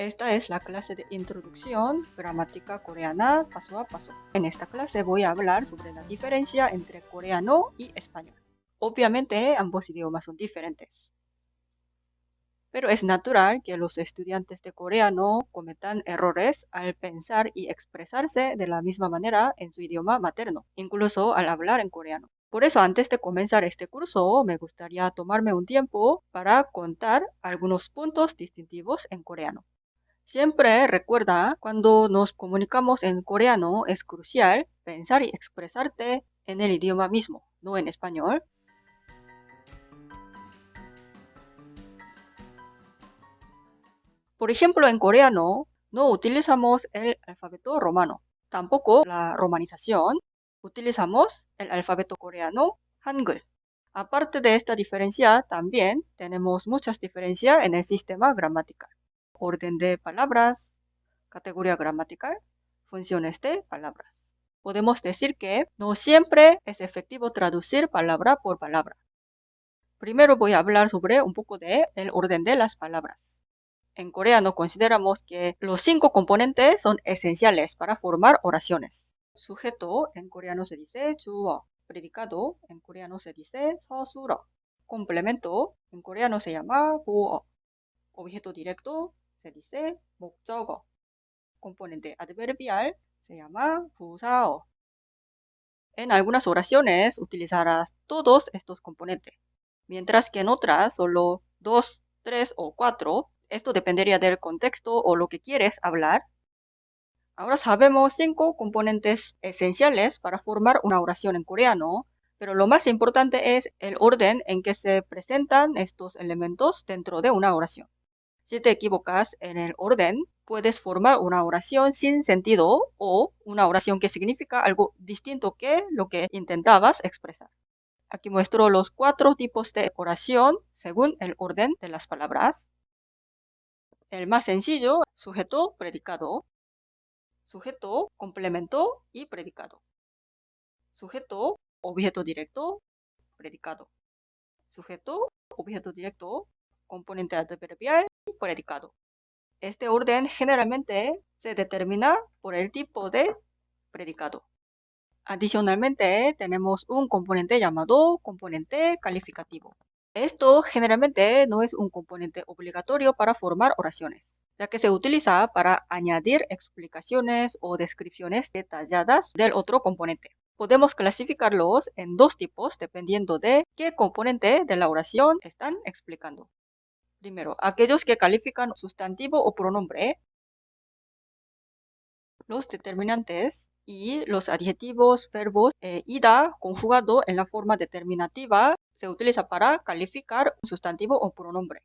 Esta es la clase de introducción gramática coreana paso a paso. En esta clase voy a hablar sobre la diferencia entre coreano y español. Obviamente ambos idiomas son diferentes, pero es natural que los estudiantes de coreano cometan errores al pensar y expresarse de la misma manera en su idioma materno, incluso al hablar en coreano. Por eso, antes de comenzar este curso, me gustaría tomarme un tiempo para contar algunos puntos distintivos en coreano. Siempre recuerda, cuando nos comunicamos en coreano es crucial pensar y expresarte en el idioma mismo, no en español. Por ejemplo, en coreano no utilizamos el alfabeto romano, tampoco la romanización, utilizamos el alfabeto coreano Hangul. Aparte de esta diferencia, también tenemos muchas diferencias en el sistema gramatical. Orden de palabras, categoría gramatical, funciones de palabras. Podemos decir que no siempre es efectivo traducir palabra por palabra. Primero voy a hablar sobre un poco de el orden de las palabras. En coreano consideramos que los 5 componentes son esenciales para formar oraciones. Sujeto en coreano se dice 주어, predicado en coreano se dice 서술어, complemento en coreano se llama 보어, objeto directo se dice 목적어, componente adverbial se llama 부사어. En algunas oraciones utilizarás todos estos componentes, mientras que en otras solo 2, 3 o 4. Esto dependería del contexto o lo que quieres hablar. Ahora sabemos 5 componentes esenciales para formar una oración en coreano, pero lo más importante es el orden en que se presentan estos elementos dentro de una oración. Si te equivocas en el orden, puedes formar una oración sin sentido o una oración que significa algo distinto que lo que intentabas expresar. Aquí muestro los 4 tipos de oración según el orden de las palabras. El más sencillo, sujeto, predicado. Sujeto, complemento y predicado. Sujeto, objeto directo, predicado. Sujeto, objeto directo, componente adverbial y predicado. Este orden generalmente se determina por el tipo de predicado. Adicionalmente, tenemos un componente llamado componente calificativo. Esto generalmente no es un componente obligatorio para formar oraciones, ya que se utiliza para añadir explicaciones o descripciones detalladas del otro componente. Podemos clasificarlos en 2 tipos dependiendo de qué componente de la oración están explicando. Primero, aquellos que califican sustantivo o pronombre, los determinantes y los adjetivos, verbos, ida conjugado en la forma determinativa se utiliza para calificar un sustantivo o pronombre.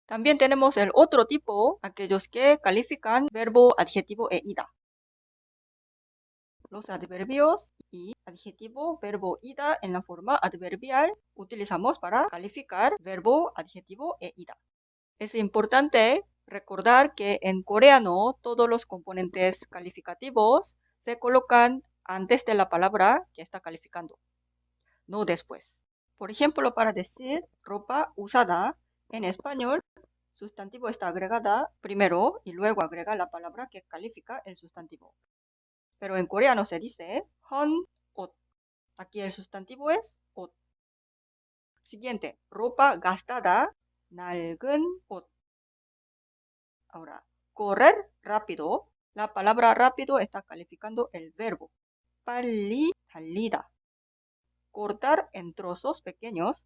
También tenemos el otro tipo, aquellos que califican verbo, adjetivo e ida. Los adverbios y adjetivo, verbo, ida en la forma adverbial utilizamos para calificar verbo, adjetivo e ida. Es importante recordar que en coreano todos los componentes calificativos se colocan antes de la palabra que está calificando, no después. Por ejemplo, para decir ropa usada, en español, sustantivo está agregada primero y luego agrega la palabra que califica el sustantivo. Pero en coreano se dice 헌 옷. Aquí el sustantivo es 옷. Siguiente, ropa gastada, 낡은 옷. Ahora, correr rápido. La palabra rápido está calificando el verbo. 빨리 달리다. Cortar en trozos pequeños.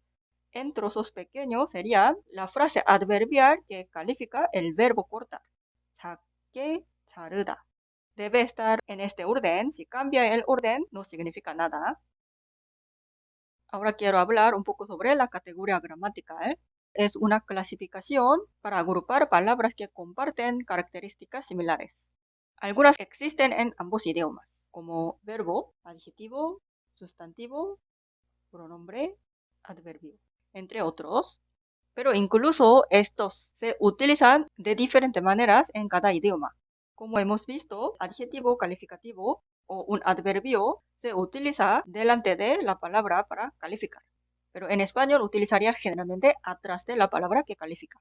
En trozos pequeños sería la frase adverbial que califica el verbo cortar. 작게 자르다. Debe estar en este orden. Si cambia el orden, no significa nada. Ahora quiero hablar un poco sobre la categoría gramatical. Es una clasificación para agrupar palabras que comparten características similares. Algunas existen en ambos idiomas, como verbo, adjetivo, sustantivo, pronombre, adverbio, entre otros. Pero incluso estos se utilizan de diferentes maneras en cada idioma. Como hemos visto, adjetivo calificativo o un adverbio se utiliza delante de la palabra para calificar. Pero en español utilizaría generalmente atrás de la palabra que califica.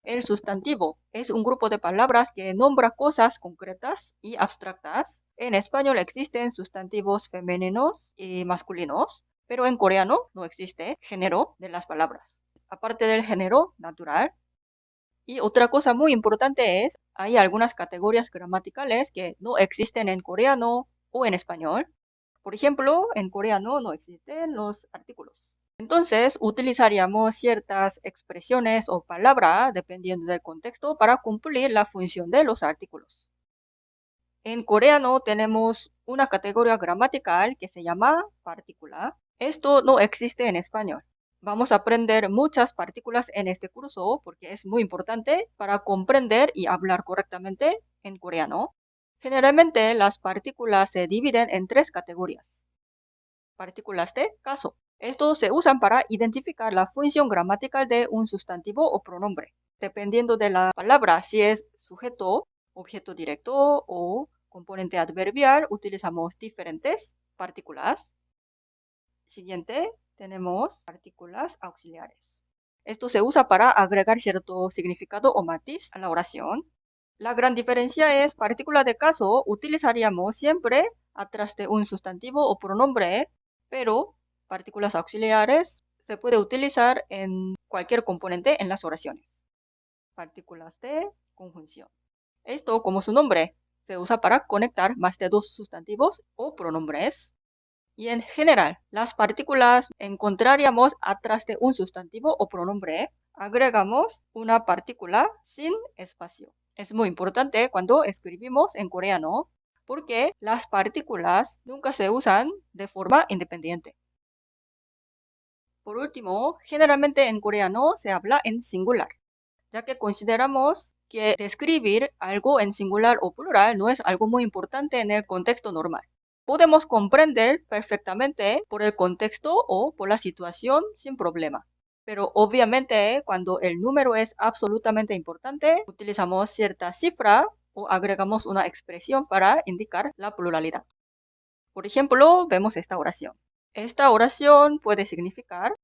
El sustantivo es un grupo de palabras que nombra cosas concretas y abstractas. En español existen sustantivos femeninos y masculinos, pero en coreano no existe género de las palabras. Aparte del género natural. Y otra cosa muy importante es, hay algunas categorías gramaticales que no existen en coreano o en español. Por ejemplo, en coreano no existen los artículos. Entonces, utilizaríamos ciertas expresiones o palabras, dependiendo del contexto, para cumplir la función de los artículos. En coreano tenemos una categoría gramatical que se llama partícula. Esto no existe en español. Vamos a aprender muchas partículas en este curso porque es muy importante para comprender y hablar correctamente en coreano. Generalmente las partículas se dividen en tres categorías. Partículas de caso. Estos se usan para identificar la función gramatical de un sustantivo o pronombre. Dependiendo de la palabra, si es sujeto, objeto directo o componente adverbial, utilizamos diferentes partículas. Siguiente, tenemos partículas auxiliares. Esto se usa para agregar cierto significado o matiz a la oración. La gran diferencia es partícula de caso utilizaríamos siempre atrás de un sustantivo o pronombre, pero partículas auxiliares se puede utilizar en cualquier componente en las oraciones. Partículas de conjunción. Esto, como su nombre, se usa para conectar más de dos sustantivos o pronombres. Y en general, las partículas encontraríamos atrás de un sustantivo o pronombre. Agregamos una partícula sin espacio. Es muy importante cuando escribimos en coreano porque las partículas nunca se usan de forma independiente. Por último, generalmente en coreano se habla en singular, ya que consideramos que describir algo en singular o plural no es algo muy importante en el contexto normal. Podemos comprender perfectamente por el contexto o por la situación sin problema. Pero obviamente cuando el número es absolutamente importante, utilizamos cierta cifra o agregamos una expresión para indicar la pluralidad. Por ejemplo, vemos esta oración. Esta oración puede significar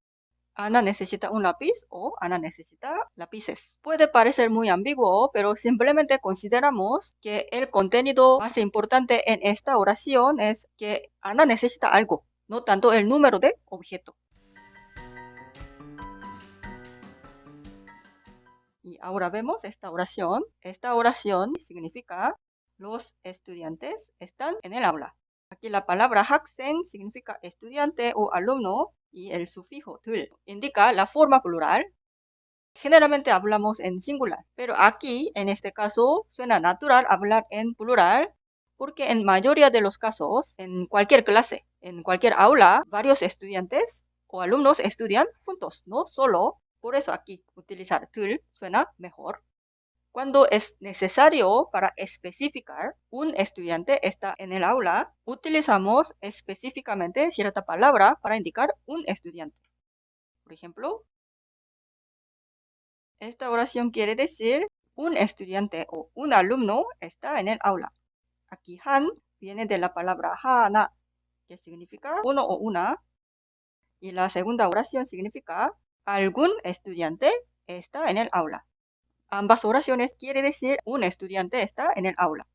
Ana necesita un lápiz o Ana necesita lápices. Puede parecer muy ambiguo, pero simplemente consideramos que el contenido más importante en esta oración es que Ana necesita algo, no tanto el número de objeto. Y ahora vemos esta oración. Esta oración significa los estudiantes están en el aula. Aquí la palabra 학생 significa estudiante o alumno y el sufijo 들 indica la forma plural. Generalmente hablamos en singular, pero aquí, en este caso, suena natural hablar en plural porque en mayoría de los casos, en cualquier clase, en cualquier aula, varios estudiantes o alumnos estudian juntos, no solo. Por eso aquí utilizar 들 suena mejor. Cuando es necesario para especificar un estudiante está en el aula, utilizamos específicamente cierta palabra para indicar un estudiante. Por ejemplo, esta oración quiere decir un estudiante o un alumno está en el aula. Aquí han viene de la palabra 하나, que significa uno o una. Y la segunda oración significa algún estudiante está en el aula. Ambas oraciones quiere decir un estudiante está en el aula.